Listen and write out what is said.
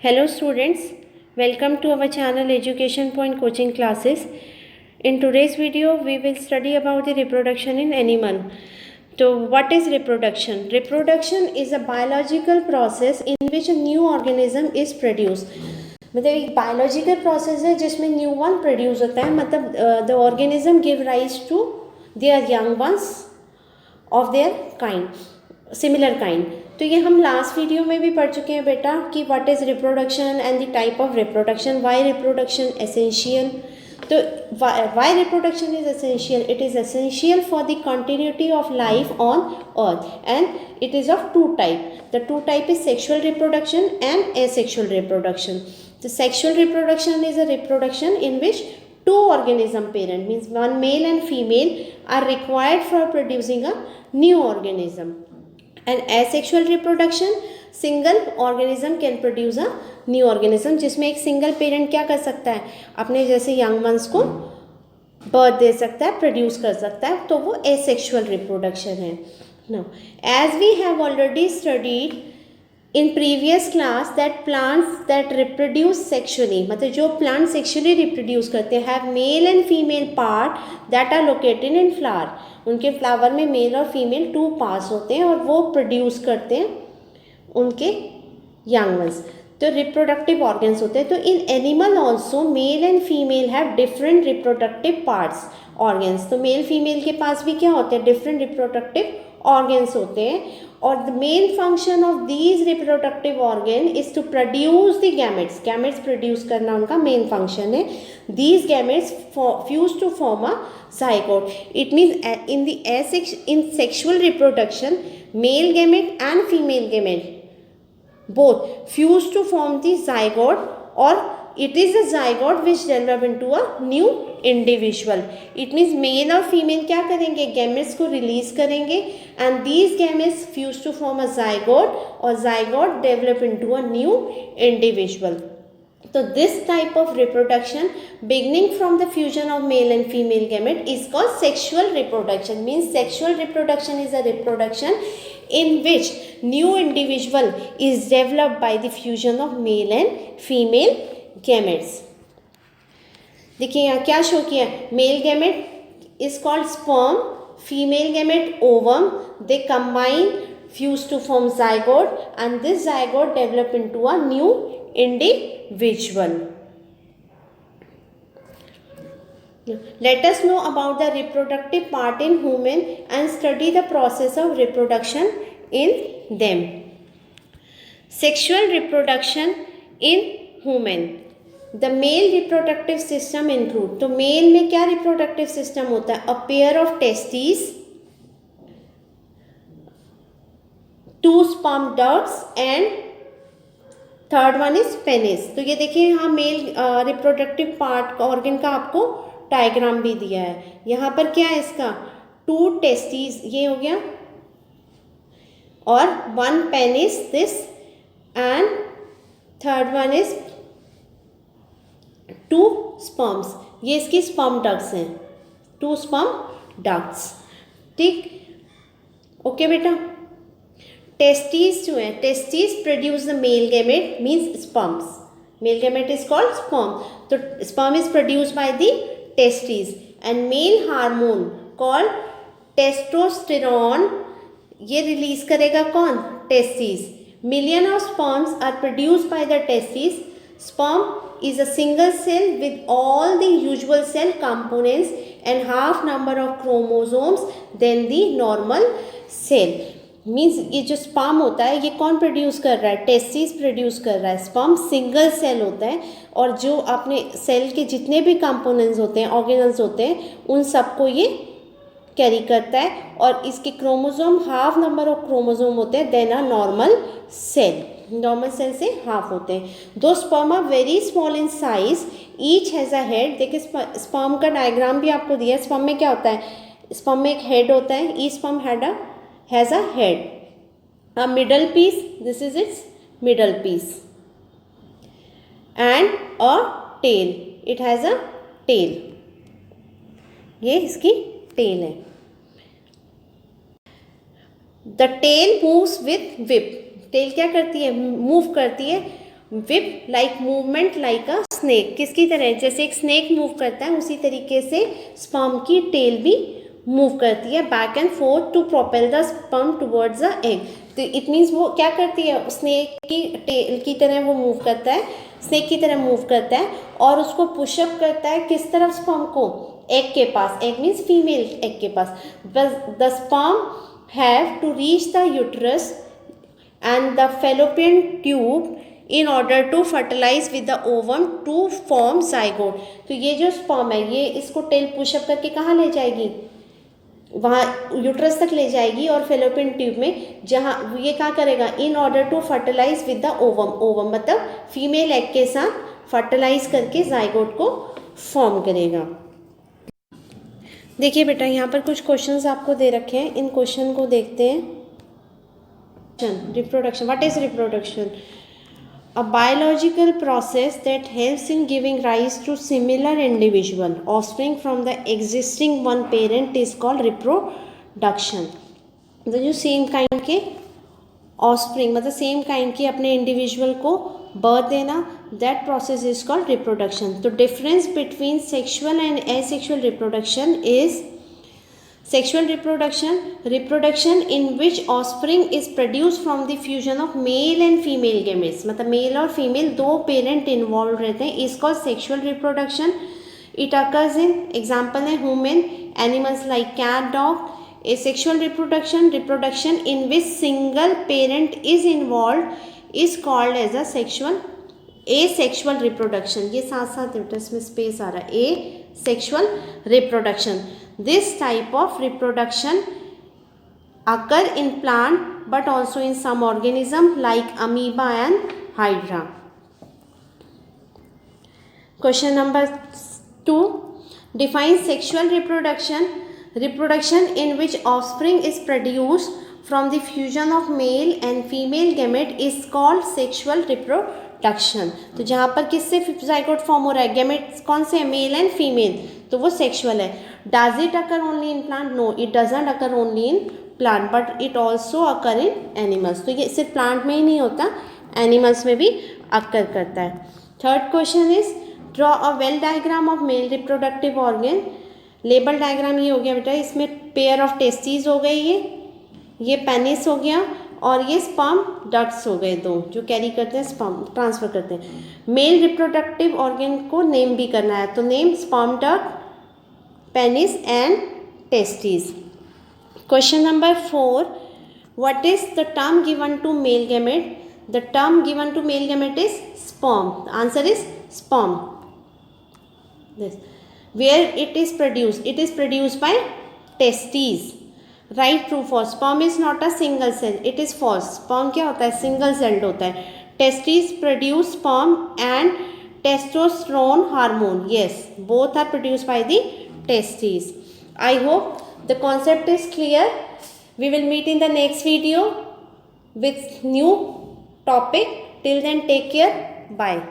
Hello students, welcome to our channel Education Point Coaching Classes. In today's video, we will study about the reproduction in animal. So what is reproduction? Reproduction is a biological process in which a new organism is produced. मतलब एक biological process है जिसमें new one produce होता है, मतलब the organism give rise to their young ones of their kind, similar kind. तो ये हम लास्ट वीडियो में भी पढ़ चुके हैं बेटा कि what is reproduction and the type of reproduction, why reproduction essential. तो why reproduction is essential? It is essential for the continuity of life on earth and it is of two type. The two type is sexual reproduction and asexual reproduction. The sexual reproduction is a reproduction in which two organism parent, means one male and female, are required for producing a new organism. And asexual reproduction, single organism can produce a new organism, जिसमें एक single parent क्या कर सकता है, अपने जैसे young ones को birth दे सकता है, produce कर सकता है, तो वो asexual reproduction है. Now, as we have already studied in previous class that plants that reproduce sexually, मतलब जो plant sexually reproduce करते हैं have male and female part that are located in flower. उनके फ्लावर में मेल और female two parts होते हैं और वो प्रोड्यूस करते हैं उनके यंग वंस, तो रिप्रोडक्टिव ऑर्गन्स होते हैं. तो in animal also male and female have different reproductive parts organs. तो मेल फीमेल के पास भी क्या होते हैं, डिफरेंट रिप्रोडक्टिव ऑर्गन्स होते हैं. और the main function of these reproductive organ is to produce the gametes. Gametes produce करना उनका मेन फंक्शन है. These gametes fuse to form a zygote. It means in sexual reproduction, male gamete and female gamete both fuse to form the zygote, or it is a zygote which develop into a new individual. It means male और female क्या करेंगे, gametes को release करेंगे and these gametes fuse to form a zygote और zygote develop into a new individual. So this type of reproduction beginning from the fusion of male and female gamete is called sexual reproduction. Means sexual reproduction is a reproduction in which new individual is developed by the fusion of male and female gametes. देखिए यहाँ क्या show किया, male gamete is called sperm, female gamete ovum. They combine, fuse to form zygote and this zygote develop into a new individual. Let us know about the reproductive part in human and study the process of reproduction in them. Sexual reproduction in human. The male reproductive system include, तो mail में क्या reproductive system होता है, a pair of testes, two sperm ducts and third one is penis. तो ये देखिए यहाँ male reproductive part organ का आपको डायग्राम भी दिया है. यहाँ पर क्या है इसका, टू टेस्टिस ये हो गया और one penis this and third one is two sperms. ये इसकी स्पर्म डक्ट्स हैं, टू स्पर्म डक्ट्स. ठीक, ओके बेटा. टेस्टिस जो है, testis produce the male gamete means sperms. Male gamete is called sperm. तो sperm is produce by the testis and male hormone called testosterone ये release करेगा कौन, testis. Million of sperms are produce by the testis. Sperm is a single cell with all the usual cell components and half number of chromosomes than the normal cell. Means ये जो sperm होता है ये कौन produce कर रहा है, testis produce कर रहा है. स्पर्म सिंगल सेल होता है और जो अपने सेल के जितने भी कंपोनेंट्स होते हैं, ऑर्गेनल्स होते हैं, उन सबको ये कैरी करता है. और इसके chromosome half number of chromosome होते हैं then a normal cell. Normal cell से हाफ होते हैं. The sperm are very small in size, each has a head. देखिए स्पर्म का डायग्राम भी आपको दिया है. स्पर्म में क्या होता है, स्पर्म में एक हेड होता है, each sperm has a head, a middle piece, this is its middle piece, and a tail, it has a tail. ये इसकी tail है. The tail moves with whip. Tail क्या करती है, मूव करती है whip like movement like a snake, किसकी तरह, जैसे एक स्नेक मूव करता है उसी तरीके से स्पर्म की टेल भी मूव करती है back and forth to propel the sperm towards the egg. तो इट मीन्स वो क्या करती है, स्नेक की टेल की तरह वो मूव करता है, स्नेक की तरह मूव करता है और उसको पुशअप करता है किस तरफ, स्पर्म को एग के पास, एग मीन्स फीमेल एग के पास। The sperm have to reach the uterus and the fallopian tube in order to fertilize with the ovum to form zygote। तो ये जो स्पर्म है ये इसको टेल पुशअप करके कहाँ ले जाएगी, वहाँ यूट्रस तक ले जाएगी और फेलोपियन ट्यूब में, जहाँ ये क्या करेगा, in order to fertilize with the ovum, ovum मतलब फीमेल एग के साथ फर्टिलाइज करके जाइगोट को फॉर्म करेगा। देखिए बेटा यहाँ पर कुछ क्वेश्चंस आपको दे रखे हैं, इन क्वेश्चन को देखते हैं। Reproduction. What is reproduction? A biological process that helps in giving rise to similar individual offspring from the existing one parent is called reproduction। मतलब जो सेम काइंड के ऑफस्प्रिंग मतलब सेम काइंड के अपने इंडिविजुअल को बर्थ देना, that process is called reproduction. तो difference between sexual and asexual reproduction is sexual reproduction in which offspring is produced from the fusion of male and female gametes, मतलब male और female दो parent involve रहते हैं, is called sexual reproduction. It occurs in, example है human, animals like cat, dog. asexual reproduction in which single parent is involved is called as a asexual reproduction। ये साथ साथ इसमें space आ रहा है, asexual reproduction। This type of reproduction occur in plant but also in some organism like amoeba and hydra। Question number 2, define sexual reproduction। Reproduction in which offspring is produced from the fusion of male and female gamete is called sexual reproduction। तो जहाँ पर किससे zygote form हो रहा है, gametes कौन से, male and female, तो वो सेक्सुअल है। Does it occur only in plant? No, it doesn't occur only in plant, but it also occur in animals। तो ये सिर्फ प्लांट में ही नहीं होता, एनिमल्स में भी अक्कर करता है। Third question is draw a well diagram of male reproductive organ. Label diagram ये हो गया बेटा, इसमें पेयर ऑफ टेस्टीज हो गई, ये पेनिस हो गया और ये स्पर्म डक्ट्स हो गए, दो जो कैरी करते हैं स्पर्म ट्रांसफर करते हैं। मेल रिप्रोडक्टिव ऑर्गन को नेम भी करना है, तो name sperm duct, penis and testes। Question number 4, what is the term given to male gamete? The term given to male gamete is sperm। The answer is sperm। This, where it is produced by testes। Right, true, false। sperm is not a single cell, it is false। sperm क्या होता है, single celled होता है। testes produce sperm and testosterone hormone। Yes, both are produced by the testes। I hope the concept is clear। We will meet in the next video with new topic। Till then, take care, bye।